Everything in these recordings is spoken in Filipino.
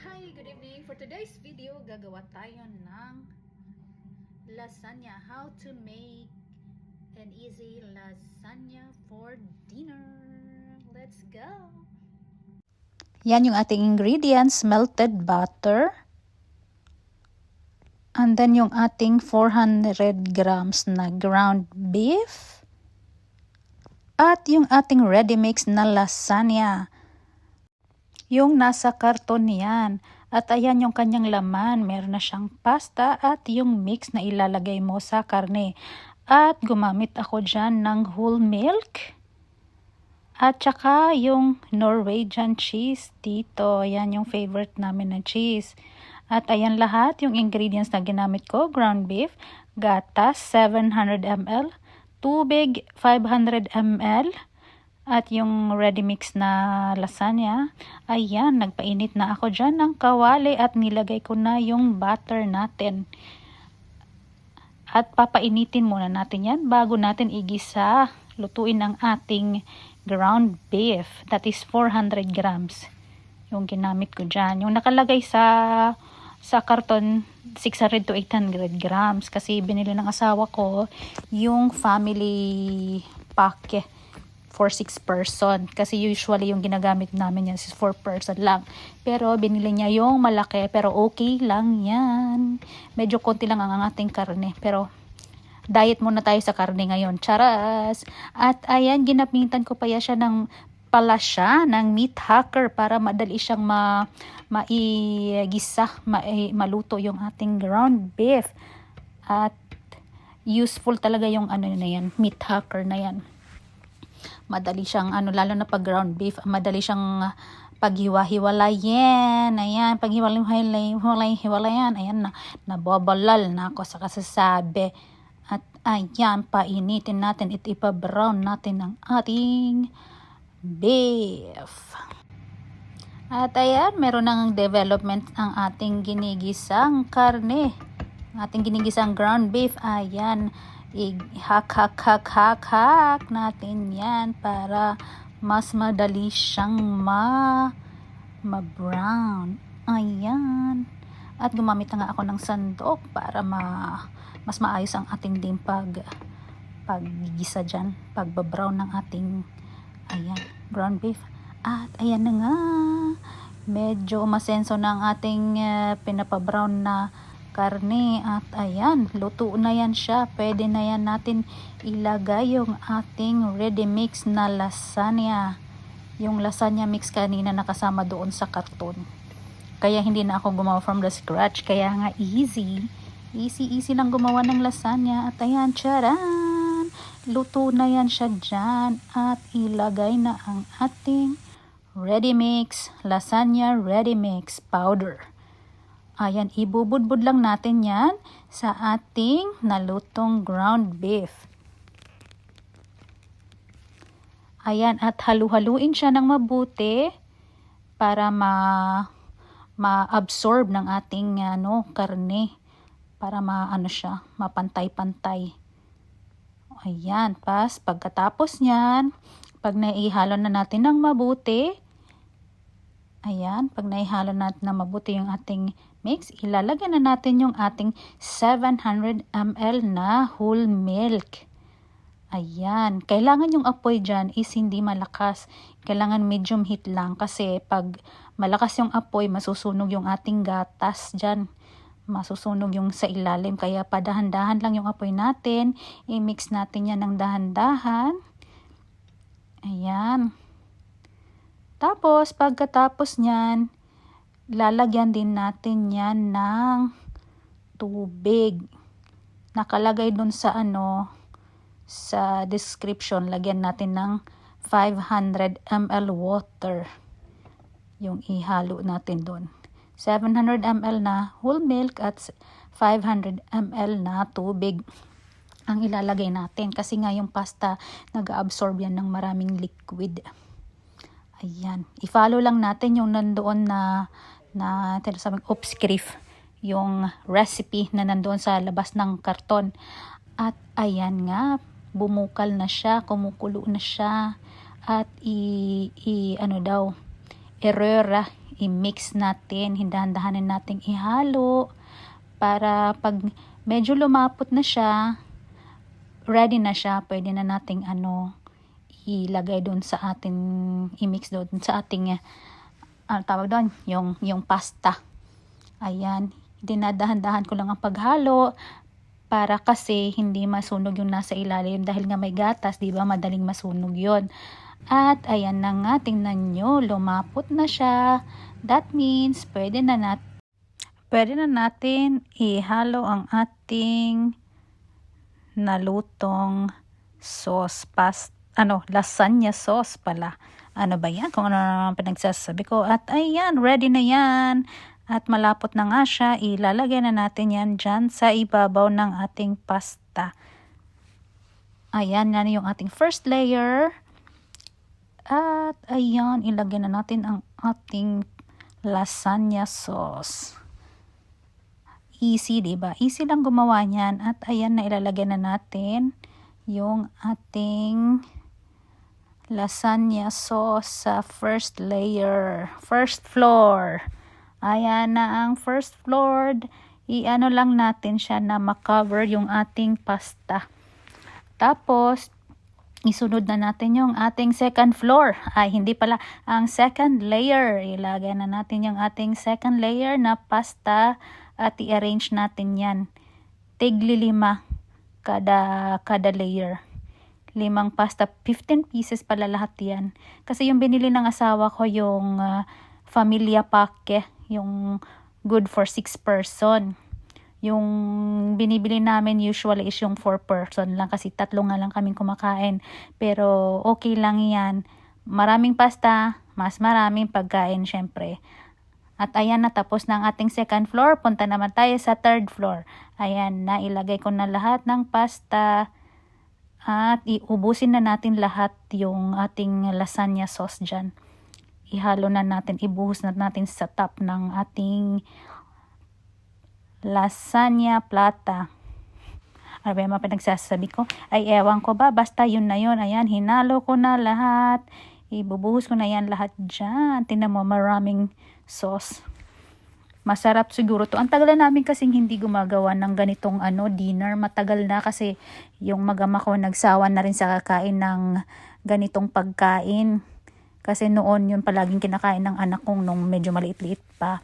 Hi, good evening. For today's video, gagawa tayo ng lasagna. How to make an easy lasagna for dinner. Let's go! Yan yung ating ingredients: melted butter, and then yung ating 400 grams na ground beef, at yung ating ready mix na lasagna. Yung nasa karton yan. At ayan yung kanyang laman. Meron na siyang pasta at yung mix na ilalagay mo sa karne. At gumamit ako dyan ng whole milk. At saka yung Norwegian cheese dito. Ayan yung favorite namin na cheese. At ayan lahat yung ingredients na ginamit ko. Ground beef, gatas 700 ml, tubig 500 ml, at yung ready mix na lasagna. Ayan, nagpainit na ako dyan ng kawali at nilagay ko na yung butter natin. At papainitin muna natin yan bago natin igisa. Lutuin ang ating ground beef. That is 400 grams. Yung ginamit ko dyan. Yung nakalagay sa karton, 600 to 800 grams. Kasi binili ng asawa ko yung family pack for 6 person. Kasi usually yung ginagamit namin yan is 4 person lang. Pero binili niya yung malaki. Pero okay lang yan. Medyo konti lang ang ating karne. Pero diet muna tayo sa karne ngayon. Charas! At ayan, ginamitan ko pa siya ng meat hacker para madali siyang maigisa, maluto yung ating ground beef. At useful talaga yung meat hacker na yan. Madali siyang lalo na pag ground beef, madali siyang paghiwa-hiwalayan. Ayan, paghiwalay-hiwalayan. Ayan na, nababalal na ako sa kasasabi. At ayan, painitin natin at ipa-brown natin ang ating beef. At ayan, meron nang development ang ating ginigisang karne. Ating ginigisang ground beef. Ayan, hak natin yan para mas madali siyang ma-brown. Ayan. At gumamit na nga ako ng sandok para mas maayos ang ating din paggigisa dyan, pagbabrown ng ating ground beef. At ayan na nga, medyo masenso na ang ating pinapabrown na karne. At ayan, luto na yan siya. Pwede na yan natin ilagay yung ating ready mix na lasagna. Yung lasagna mix kanina nakasama doon sa karton. Kaya hindi na ako gumawa from the scratch. Kaya nga easy lang gumawa ng lasagna. At ayan, charan! Luto na yan siya dyan. At ilagay na ang ating ready mix, lasagna ready mix powder. Ayan, ibubudbud lang natin yan sa ating nalutong ground beef. Ayan, at halu-haluin siya ng mabuti para ma-absorb ng ating karne. Para siya, mapantay-pantay. Ayan, pagkatapos niyan, pag naihalo na natin ng mabuti, ayan, pag naihalo natin ng mabuti yung ating mix, ilalagay na natin yung ating 700 ml na whole milk. Ayan, kailangan yung apoy dyan is hindi malakas. Kailangan medium heat lang kasi pag malakas yung apoy, masusunog yung ating gatas dyan. Masusunog yung sa ilalim. Kaya padahan-dahan lang yung apoy natin. I-mix natin yan ng dahan-dahan. Ayan. Tapos, pagkatapos nyan, lalagyan din natin yan ng tubig. Nakalagay dun sa sa description, lagyan natin ng 500 ml water. Yung ihalo natin dun. 700 ml na whole milk at 500 ml na tubig ang ilalagay natin. Kasi nga yung pasta, nag-absorb yan ng maraming liquid. Ayan. I-follow lang natin yung nandoon na tinasabing obscript, yung recipe na nandoon sa labas ng karton. At ayan nga, bumukal na siya, kumukulo na siya. At i-mix natin, hindahan-dahanin nating ihalo para pag medyo lumapot na siya, ready na siya, pwede na nating ilagay doon sa ating i-mix doon sa ating tawag doon, yung pasta. Ayan, dinadahan-dahan ko lang ang paghalo para kasi hindi masunog yung nasa ilalim dahil nga may gatas, di ba? Madaling masunog yon. At ayan na nga, tingnan nyo, lumapot na siya. That means pwede na natin ihalo ang ating nalutong sauce, lasagna sauce pala. Ano ba yan? Kung ano naman pinagsasabi ko. At ayan, ready na yan. At malapot na nga siya, ilalagay na natin yan dyan sa ibabaw ng ating pasta. Ayan, yan yung ating first layer. At ayan, ilagay na natin ang ating lasagna sauce. Easy, diba? Easy lang gumawa niyan. At ayan na, ilalagay na natin yung ating lasagna sauce sa first layer, first floor. Ayan na ang first floor. I-ano lang natin siya na makover yung ating pasta. Tapos, isunod na natin yung ating second floor. Ay, hindi pala. Ang second layer. Ilagay na natin yung ating second layer na pasta at i-arrange natin yan. Tigli 5 kada layer. 5 pasta. 15 pieces pala lahat yan. Kasi yung binili ng asawa ko yung Familia Pack, yung good for 6 person. Yung binibili namin usually is yung 4 person lang kasi 3 nga lang kaming kumakain. Pero okay lang yan. Maraming pasta, mas maraming pagkain syempre. At ayan na, tapos na ang ating second floor. Punta naman tayo sa third floor. Ayan na, ilagay ko na lahat ng pasta. At iubusin na natin lahat yung ating lasagna sauce dyan. Ihalo na natin, ibuhos na natin sa top ng ating lasagna plata. Ano ba yung mga pinagsasabi ko? Ay, ewan ko ba, basta yun na yun. Ayan, hinalo ko na lahat. Ibubuhos ko na yan lahat dyan. Tingnan mo, maraming sauce. Masarap siguro to. Ang tagal na namin kasing hindi gumagawa ng ganitong dinner. Matagal na kasi yung magama ko nagsawa na rin sa kakain ng ganitong pagkain. Kasi noon yun palaging kinakain ng anak kong nung medyo maliit-liit pa.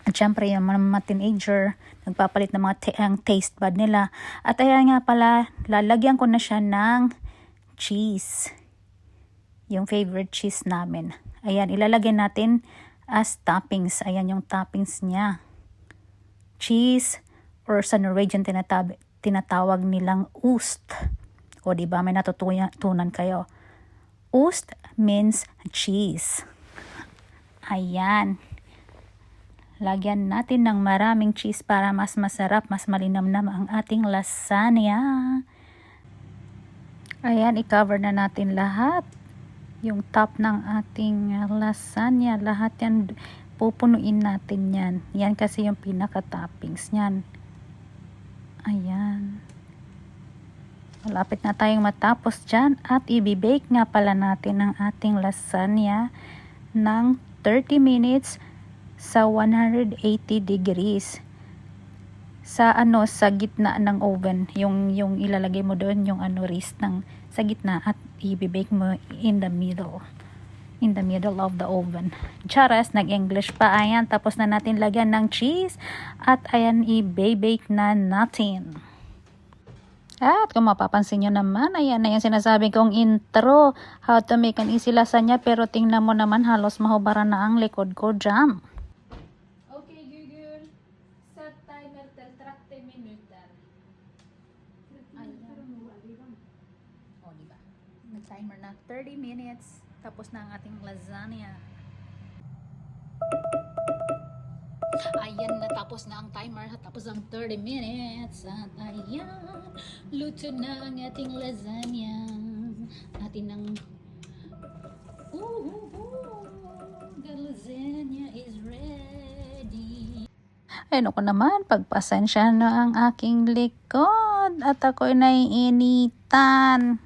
At syempre yung mga teenager, nagpapalit ng mga ang taste bud nila. At ayan nga pala, lalagyan ko na siya ng cheese. Yung favorite cheese namin. Ayan, ilalagay natin as toppings. Ayan yung toppings niya. Cheese, or sa Norwegian tinatawag nilang ost. O diba, may natutunan kayo. Ost means cheese. Ayan. Lagyan natin ng maraming cheese para mas masarap, mas malinamnam ang ating lasagna. Ayan, i-cover na natin lahat. Yung top ng ating lasagna, lahat yan, pupunuin natin yan. Yan kasi yung pinaka-toppings niyan. Ayan. Malapit na tayong matapos dyan at i-bake nga pala natin ang ating lasagna ng 30 minutes sa 180 degrees. Sa gitna ng oven, yung ilalagay mo doon yung wrist sa gitna at i-bake mo in the middle of the oven. Charas, nag-English pa. Ayan, tapos na natin lagyan ng cheese at ayan, i-bake na natin. At kung mapapansin nyo naman, ayan na yung sinasabi kong intro, how to make an easy lasagna, pero tingnan mo naman halos mahubaran na ang likod ko jam. Okay, Google, set timer till 30 minuter. Ayan. O, diba? Nag-timer na 30 minutes, tapos na ang ating lasagna. Ayan, natapos na ang timer, tapos ang 30 minutes. At ayan, luto na ang ating lasagna. Atin ang the lasagna is ready. Ay, naku naman, pagpasensya na ang aking likod. At ako'y naiinitan.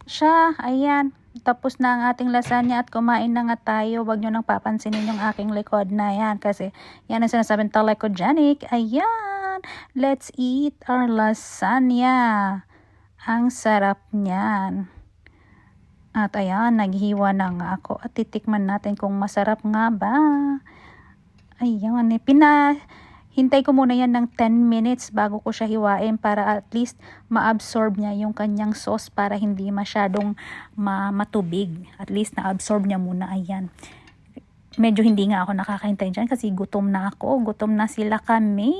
Siya, ayan. Tapos na ang ating lasagna at kumain na nga tayo. Huwag nyo nang papansinin yung aking likod na yan. Kasi yan ang sinasabing telecogenic. Ayan. Let's eat our lasagna. Ang sarap niyan. At ayan, naghiwa na nga ako. At titikman natin kung masarap nga ba. Ayan. Hintay ko muna yan ng 10 minutes bago ko siya hiwain para at least ma-absorb niya yung kanyang sauce para hindi masyadong matubig. At least na-absorb niya muna. Ayan. Medyo hindi nga ako nakakahintay dyan kasi gutom na ako. Gutom na sila kami.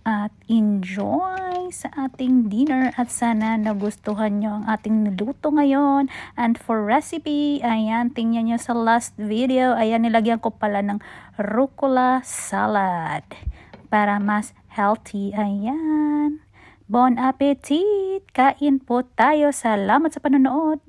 At enjoy sa ating dinner at sana nagustuhan nyo ang ating niluto ngayon. And for recipe, ayan, tingnan nyo sa last video. Ayan, nilagyan ko pala ng rucola salad para mas healthy. Ayan. Bon appetit! Kain po tayo. Salamat sa panonood.